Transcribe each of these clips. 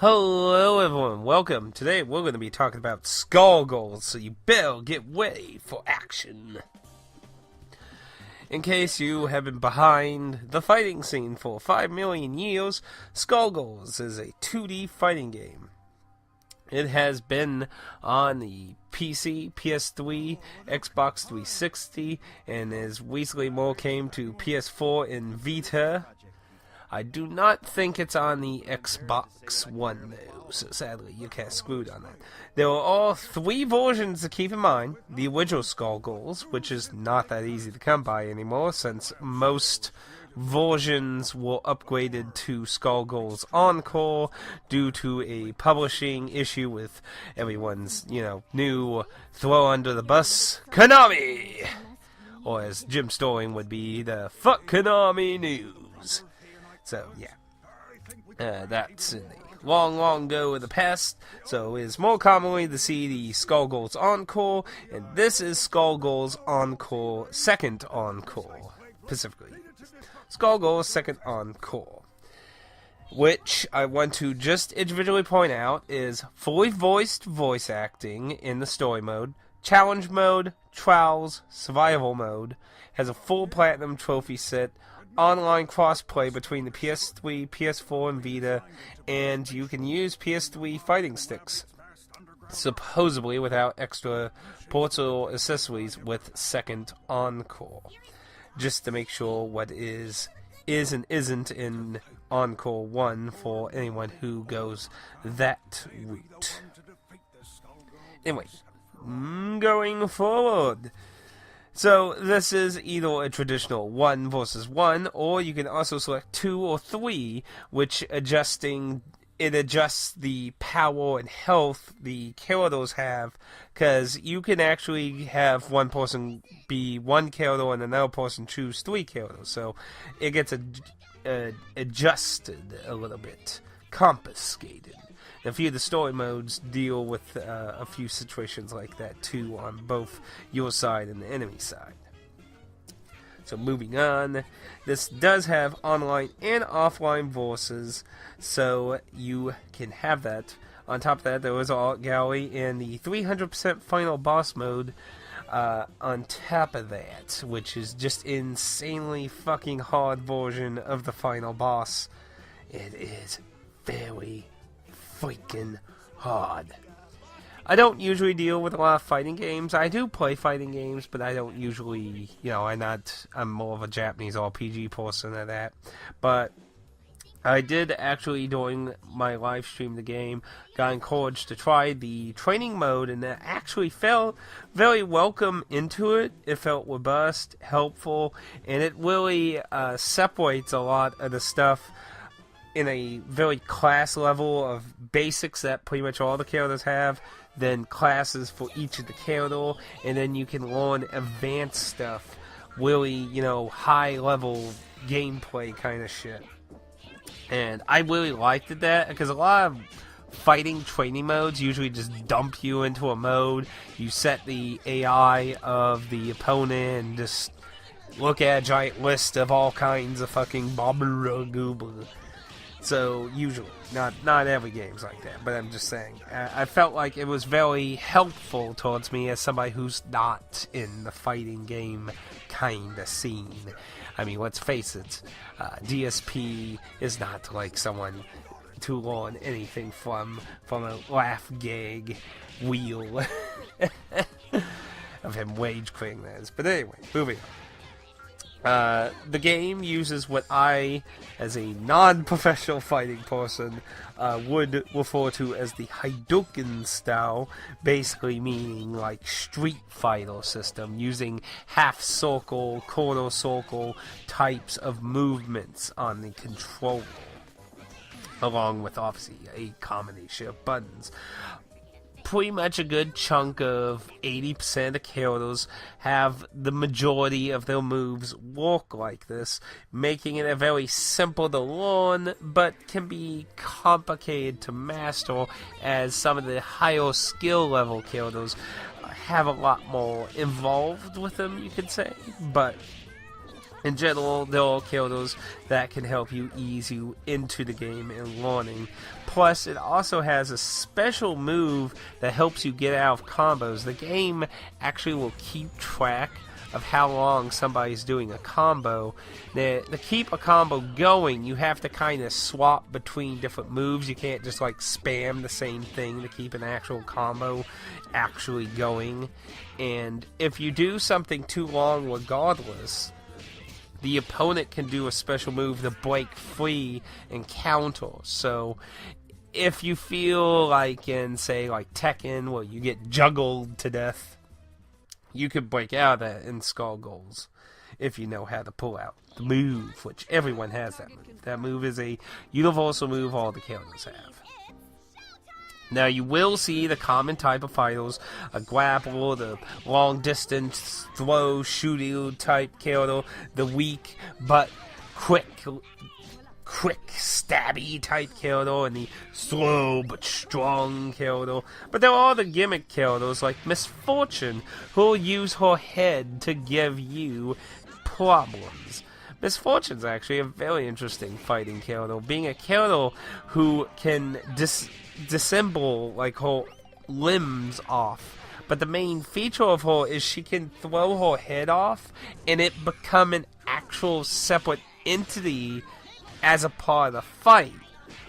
Hello everyone, welcome. Today we're going to be talking about Skullgirls, so you better get ready for action. In case you have been behind the fighting scene for 5 million years, Skullgirls is a 2D fighting game. It has been on the PC, PS3, Xbox 360, and as recently more came to PS4 and Vita. I do not think it's on the Xbox One, though, so sadly you can't screwed on that. There are all 3 versions to keep in mind. The original Skullgirls, which is not that easy to come by anymore, since most versions were upgraded to Skullgirls Encore due to a publishing issue with everyone's, new throw under the bus, Konami! Or as Jim Storing would be, the fuck Konami news. So, yeah, that's in the long ago in the past, so it is more commonly to see the Skullgirls Encore, and this is Skullgirls Encore, Second Encore, specifically. Skullgirls Second Encore, which I want to just individually point out is fully voiced voice acting in the story mode, challenge mode, trials, survival mode, has a full platinum trophy set, online crossplay between the PS3, PS4, and Vita, and you can use PS3 fighting sticks, supposedly without extra ports or accessories with Second Encore, just to make sure what is and isn't in Encore 1 for anyone who goes that route. Anyway, going forward. So, this is either a traditional 1 versus 1, or you can also select 2 or 3, which adjusts the power and health the characters have, because you can actually have one person be 1 character and another person choose 3 characters, so it gets adjusted a little bit, confiscated. A few of the story modes deal with a few situations like that too on both your side and the enemy side. So moving on, this does have online and offline verses, so you can have that. On top of that, there is an art gallery and the 300% final boss mode on top of that, which is just insanely fucking hard version of the final boss. It is very freaking hard. I don't usually deal with a lot of fighting games. I do play fighting games, but I don't usually, I'm more of a Japanese RPG person than that. But I did actually, during my live stream the game, got encouraged to try the training mode, and that actually felt very welcome into it. It felt robust, helpful, and it really separates a lot of the stuff in a very class level of basics that pretty much all the characters have, then classes for each of the character, and then you can learn advanced stuff, really, high level gameplay kind of shit. And I really liked that, because a lot of fighting training modes usually just dump you into a mode, you set the AI of the opponent, and just look at a giant list of all kinds of fucking bobber-goober. So, usually, not every game's like that, but I'm just saying, I felt like it was very helpful towards me as somebody who's not in the fighting game kind of scene. I mean, let's face it, DSP is not like someone to learn anything from a laugh gag wheel of him rage quitting this. But anyway, moving on. The game uses what I, as a non-professional fighting person, would refer to as the Hadouken style, basically meaning like Street Fighter system, using half-circle, quarter-circle types of movements on the controller, along with obviously a combination of buttons. Pretty much a good chunk of 80% of the characters have the majority of their moves work like this, making it a very simple to learn, but can be complicated to master, as some of the higher skill level characters have a lot more involved with them, you could say. But In general, they're all killers that can help you ease you into the game and learning. Plus, it also has a special move that helps you get out of combos. The game actually will keep track of how long somebody's doing a combo. To keep a combo going, you have to kind of swap between different moves. You can't just like spam the same thing to keep an actual combo actually going. And if you do something too long regardless, the opponent can do a special move to break free and counter. So if you feel like in, say, like Tekken, where you get juggled to death, you could break out of that in Skullgirls if you know how to pull out the move, which everyone has that move. That move is a universal move all the characters have. Now, you will see the common type of fighters, a grappler, the long-distance throw, shooting type character, the weak but quick, stabby type character, and the slow but strong character. But there are the gimmick characters like Misfortune, who will use her head to give you problems. Misfortune's actually a very interesting fighting character, being a character who can disassemble like her limbs off. But the main feature of her is she can throw her head off and it become an actual separate entity as a part of the fight.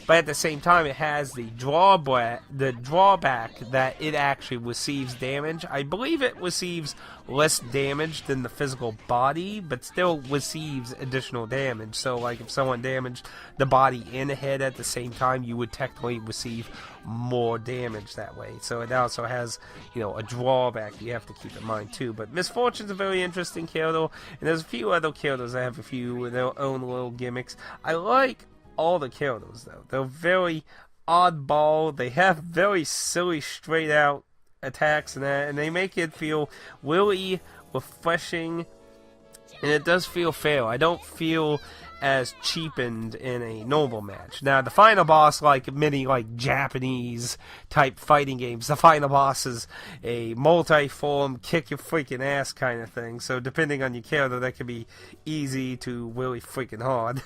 But at the same time, it has the drawback that it actually receives damage. I believe it receives less damage than the physical body, but still receives additional damage. So, like, if someone damaged the body and the head at the same time, you would technically receive more damage that way. So it also has, a drawback you have to keep in mind, too. But Misfortune's a very interesting character, and there's a few other characters that have a few of their own little gimmicks. I like all the characters, though. They're very oddball. They have very silly, straight out attacks and that, and they make it feel really refreshing, and it does feel fair. I don't feel as cheapened in a normal match. Now, the final boss, like many Japanese type fighting games, the final boss is a multi-form, kick your freaking ass kind of thing. So depending on your character, that can be easy to really freaking hard.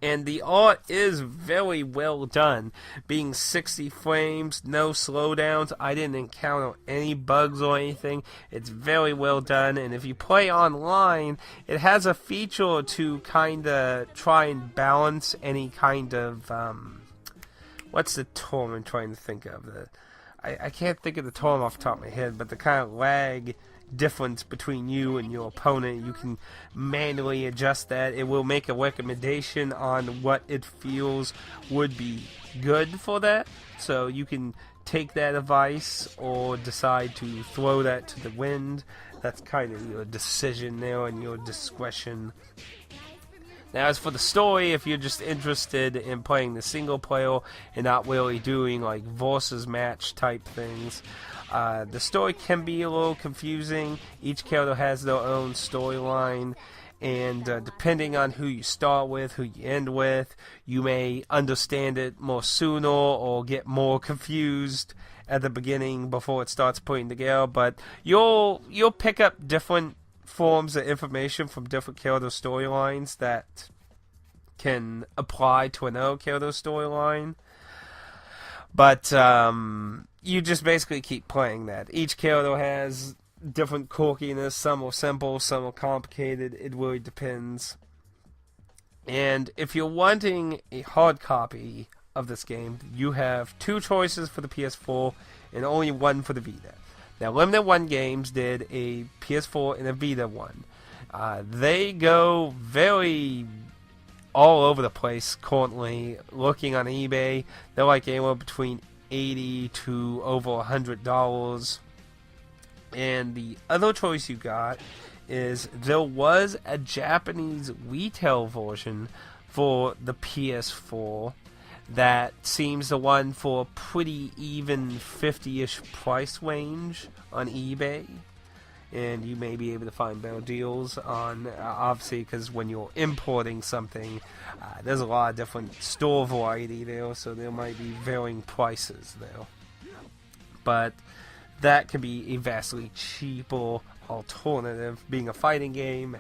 And the art is very well done, being 60 frames, no slowdowns. I didn't encounter any bugs or anything. It's very well done, and if you play online, it has a feature to kind of try and balance any kind of, what's the term I'm trying to think of? I can't think of the term off the top of my head, but the kind of lag difference between you and your opponent, you can manually adjust that. It will make a recommendation on what it feels would be good for that, so you can take that advice or decide to throw that to the wind. That's kind of your decision there and your discretion. Now, as for the story, if you're just interested in playing the single player and not really doing like versus match type things, the story can be a little confusing. Each character has their own storyline, and depending on who you start with, who you end with, you may understand it more sooner or get more confused at the beginning before it starts putting together. But you'll pick up different forms of information from different character storylines that can apply to another character storyline. But you just basically keep playing that. Each character has different quirkiness. Some are simple, some are complicated. It really depends. And if you're wanting a hard copy of this game, you have two choices for the PS4 and only one for the Vita. Now, Limited One Games did a PS4 and a Vita one. They go very all over the place currently. Looking on eBay, they're like anywhere between $80 to over $100. And the other choice you got is there was a Japanese retail version for the PS4 that seems the one for a pretty even 50-ish price range on eBay, and you may be able to find better deals on, obviously, because when you're importing something, there's a lot of different store variety there, so there might be varying prices there. But that can be a vastly cheaper alternative, being a fighting game,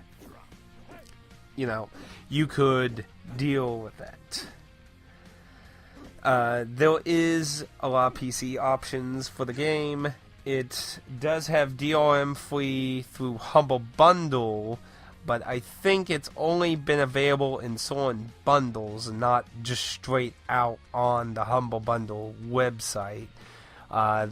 you could deal with that. There is a lot of PC options for the game. It does have DRM free through Humble Bundle, but I think it's only been available in certain bundles and not just straight out on the Humble Bundle website.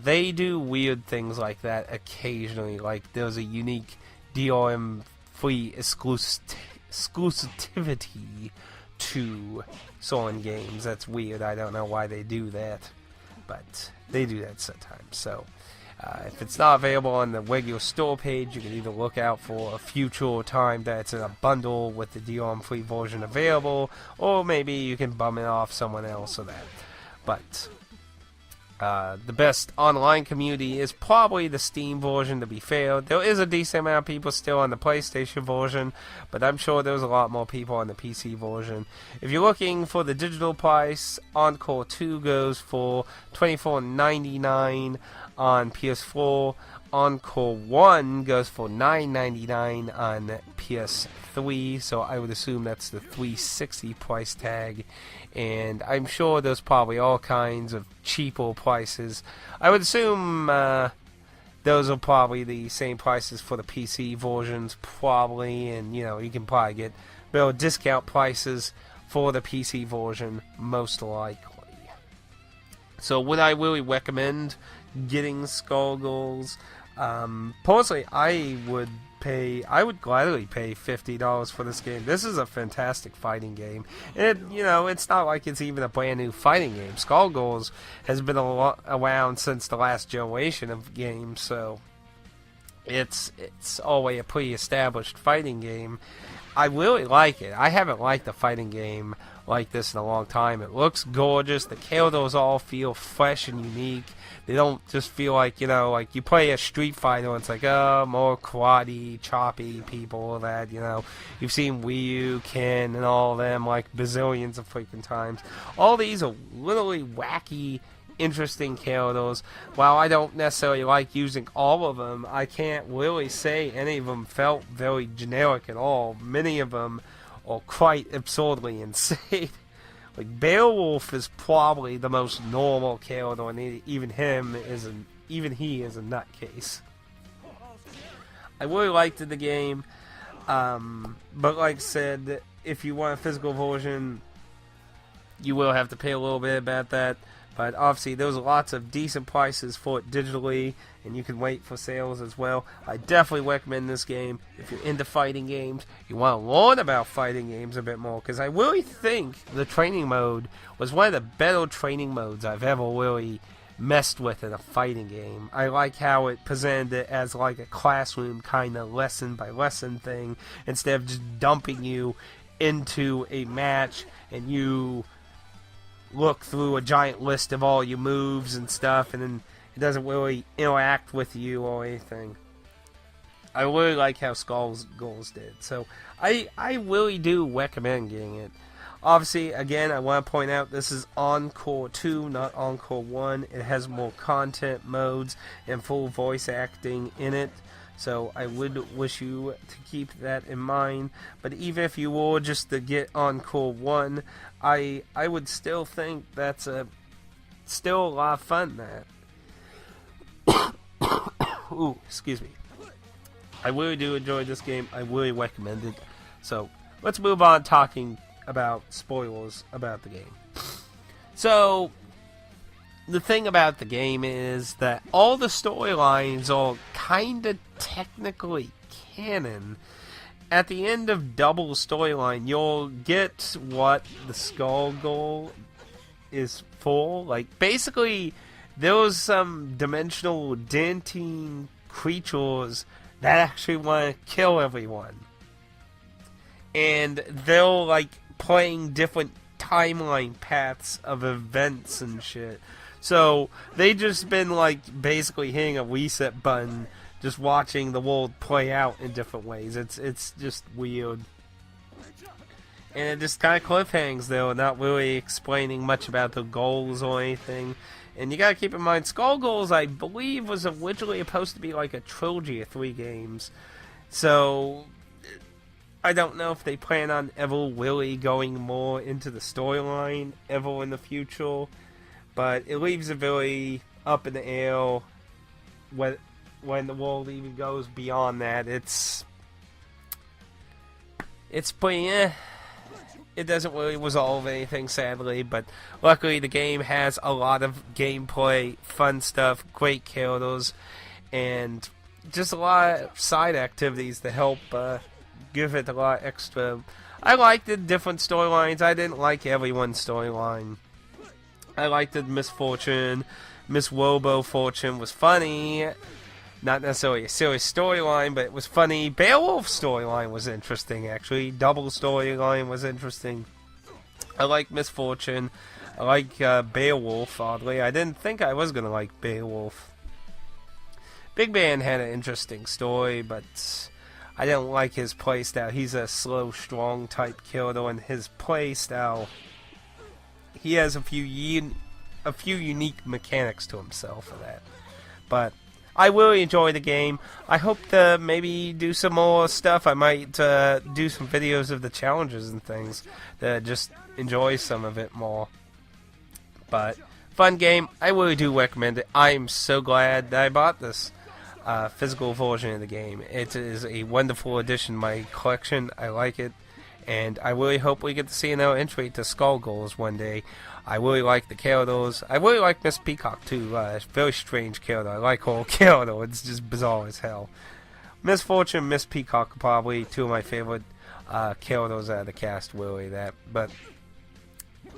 They do weird things like that occasionally, like there's a unique DRM free exclusivity to certain games. That's weird. I don't know why they do that, but they do that sometimes. So if it's not available on the regular store page, you can either look out for a future time that it's in a bundle with the DRM free version available, or maybe you can bum it off someone else or that. But the best online community is probably the Steam version, to be fair. There is a decent amount of people still on the PlayStation version, but I'm sure there's a lot more people on the PC version. If you're looking for the digital price, Encore 2 goes for $24.99 on PS4. Encore 1 goes for $9.99 on PS3, so I would assume that's the 360 price tag. And I'm sure there's probably all kinds of cheaper prices. I would assume those are probably the same prices for the PC versions, probably, and you can probably get better discount prices for the PC version, most likely. So would I really recommend getting Skullgirls? Personally, I would gladly pay $50 for this game. This is a fantastic fighting game. And it's not like it's even a brand new fighting game. Skullgirls has been around since the last generation of games, so it's already a pretty established fighting game. I really like it. I haven't liked a fighting game like this in a long time. It looks gorgeous. The characters all feel fresh and unique. They don't just feel like, like you play a Street Fighter and it's like, more karate, choppy people that, you've seen Ryu, Ken, and all of them like bazillions of freaking times. All these are literally wacky, interesting characters. While I don't necessarily like using all of them, I can't really say any of them felt very generic at all. Many of them are quite absurdly insane. Like Beowulf is probably the most normal character, and even he is a nutcase. I really liked the game, but like I said, if you want a physical version, you will have to pay a little bit about that. But obviously, there's lots of decent prices for it digitally, and you can wait for sales as well. I definitely recommend this game if you're into fighting games. You want to learn about fighting games a bit more, because I really think the training mode was one of the better training modes I've ever really messed with in a fighting game. I like how it presented it as like a classroom kind of lesson by lesson thing, instead of just dumping you into a match and you look through a giant list of all your moves and stuff, and then it doesn't really interact with you or anything. I really like how Skullgirls did, so I really do recommend getting it. Obviously, again, I want to point out this is Encore 2, not Encore 1. It has more content modes and full voice acting in it, so I would wish you to keep that in mind. But even if you were just to get Encore 1, I would still think that's still a lot of fun. That ooh, excuse me. I really do enjoy this game. I really recommend it. So let's move on talking about spoilers about the game. So the thing about the game is that all the storylines are kind of technically canon. At the end of double storyline, you'll get what the Skullgirl is for. Like, basically, there was some dimensional dentine creatures that actually want to kill everyone. And they're, like, playing different timeline paths of events and shit. So, they just been, like, basically hitting a reset button, just watching the world play out in different ways. It's just weird. And it just kind of cliffhangs, though, not really explaining much about the goals or anything. And you gotta keep in mind, Skullgirls, I believe, was originally supposed to be like a trilogy of 3 games. So, I don't know if they plan on ever really going more into the storyline ever in the future, but it leaves it very up in the air when the world even goes beyond that. It's pretty It doesn't really resolve anything, sadly, but luckily the game has a lot of gameplay, fun stuff, great characters, and just a lot of side activities to help give it a lot extra. I liked the different storylines. I didn't like everyone's storyline. I liked the Misfortune. Miss Wobo Fortune was funny. Not necessarily a serious storyline, but it was funny. Beowulf's storyline was interesting, actually. Double storyline was interesting. I like Misfortune. I like Beowulf, oddly. I didn't think I was going to like Beowulf. Big Man had an interesting story, but I didn't like his playstyle. He's a slow, strong type killer, and his playstyle, he has a few unique mechanics to himself for that. But I really enjoy the game. I hope to maybe do some more stuff. I might do some videos of the challenges and things to just enjoy some of it more. But fun game. I really do recommend it. I'm so glad that I bought this physical version of the game. It is a wonderful addition to my collection. I like it. And I really hope we get to see another entry to Skullgirls one day. I really like the characters. I really like Miss Peacock too. Very strange character. I like her character. It's just bizarre as hell. Misfortune, Miss Peacock are probably two of my favorite characters out of the cast. Really, but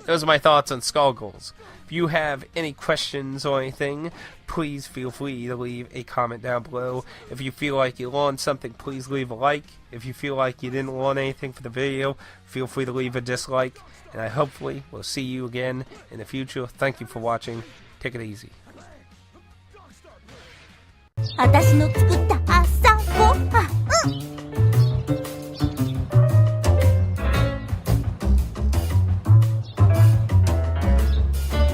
those are my thoughts on Skullgirls. If you have any questions or anything, please feel free to leave a comment down below. If you feel like you learned something, please leave a like. If you feel like you didn't learn anything for the video, feel free to leave a dislike. And I hopefully will see you again in the future. Thank you for watching. Take it easy. 私の作った朝ごはん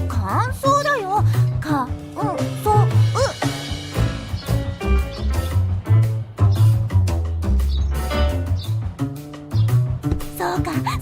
乾燥だよ乾燥そうか